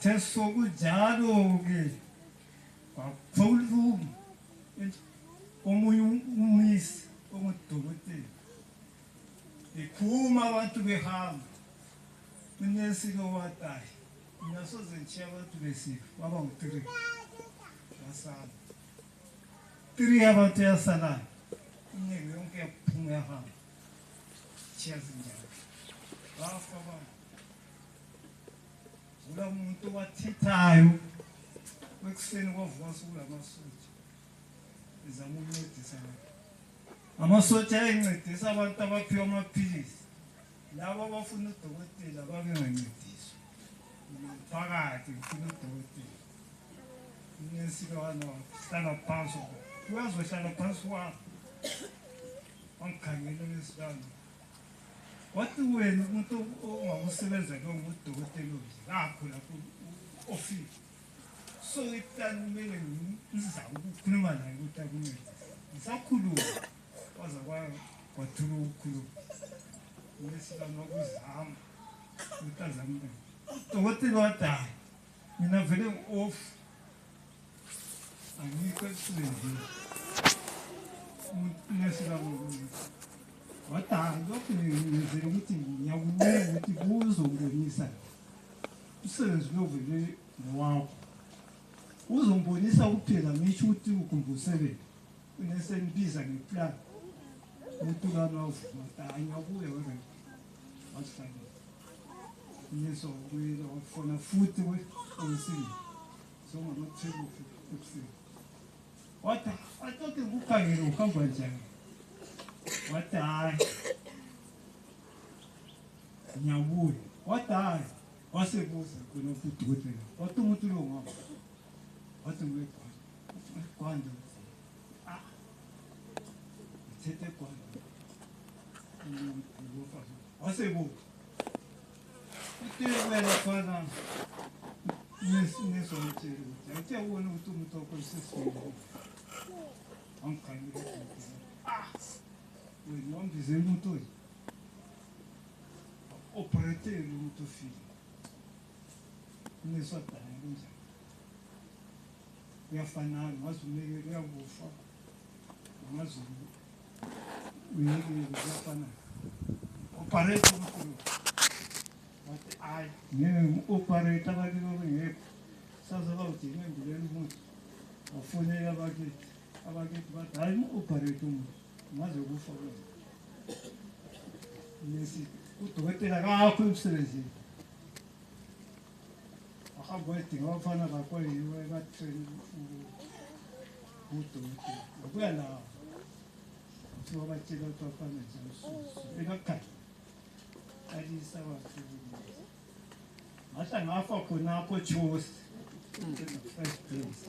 Tesokujalo-ke kakhulu omunye umisi ongudokotela ekhuma abantu behamba unesilo watayi nasoze ngishiya abantu besifo waba ngu-3 yasala 3 yabantu yasalayo inyeke yonke yaphuma yahamba shiya zinjalo bafa abantu ula muntu wathithayo wekuseni kwavuka sukulamasotha ezama ukuncedisa amasotha ayencedisa abantu abaphiwa amaphilisi labo abafuna udokotela babengancediswa phakathi ngifuna udokotela unesikawana wahlala phansi uyazohlala phansi kwakho wangikhangela unesikana wathi wena umuntu ongakusebenza lo ngudokotela onje lapho lapho ofika so iplani kumele ngizame ukukhuluma naye ukuthi akuncedise ngisakhuluma waza kwathula ukukhuluma unesikana wakuzama ukuthi azame udokotela wadayi mina vele ngi-off angikho emsebenzini unesikana wadayi lokhu ngenzela ukuthi ngiyakuncela ukuthi kuzongibonisa umsebenzi lovele nowakho uzongibonisa kuphela ngisho ukuthi ukumbusebenzi unesenbiza ngeplan utukana wavuma hayi ngiyabuya wena wasifanele yeso kuyela wafona futhi kwesini so ngamatheko ekuseni wathi atoke ukukhangela uhamba njani wathi hayi ngiyabuya wathi hayi wasebuza khona udokotela wathi umuntu lo ngapha wathi kwanda thethe kwanda wasebuza uThixo khona nesomthelo yathi ubona ukuthi umuntu wakho sesifile angikhangela wena wambize umuntu oyi operator umuntu ofile uneswadana kunjani uyafanana ngazumeke uyakufa ngazulu uyekile uyafanana operator umuntu wathi hayi operator abakilo bengekho sazoba udinga embuleni umuntu wafonela abakithi bathi hayi operator umuntu ngaze kufa kwena lesi udokotela kakho emsebenzini ahamba wedinga abafana bakwayiwe batrain udokotela ukuya lawo kuthiwa batshela ukuthi bafana njalo ekakhaya alisa wasebenza ngahla ngafa khonapho chosi first place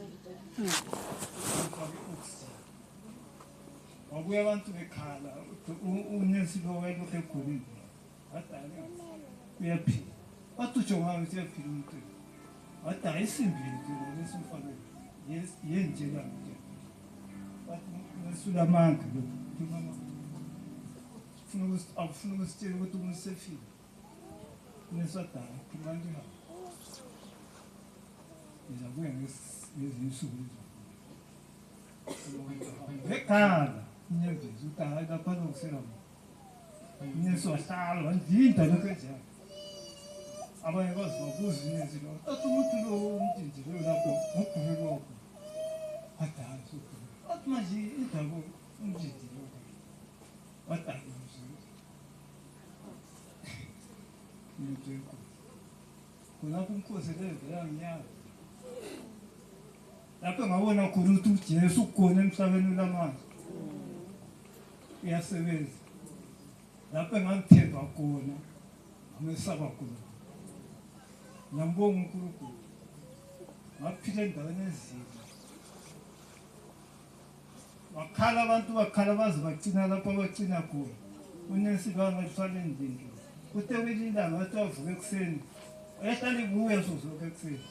wabuya abantu bekhala unesi lo wayelokhu egolile wadala uyaphila wathi ujongayo ukuthi uyaphila umuntu wathi ayisimbile nje lesimfakele yenjela nje wathi nesulamanga lo afuna ukusitshela ukuthi umuntu sefile uneswadala kumanje ha ngizabuya ngezinsuku Bekhala inyembezi utala lapha nokusela inyeso wahlala ndinda lokwenza abanye bazobuza inyenzi lo tathi umuntu lo umntindi lo lapho ngogqume lokho adala sokho athi manje indaba umntindi lo wadala umzimba into kulapho umkhosi levela ngiyazi lapho ngabona khona ukuthi uJesu ukhona emhlabeni lamanje uyasebenza lapho engangithemba khona ngamesaba khona ngiyambonga uNkulunkulu ngaphila endaweni ezimbi wakhala abantu bakhala baze bagcina lapho abagcina khona unesi bangahlala endlini kuthe kwelinye ilanga wathi wavuka ekuseni wayehlala ibuya sozoke ekuseni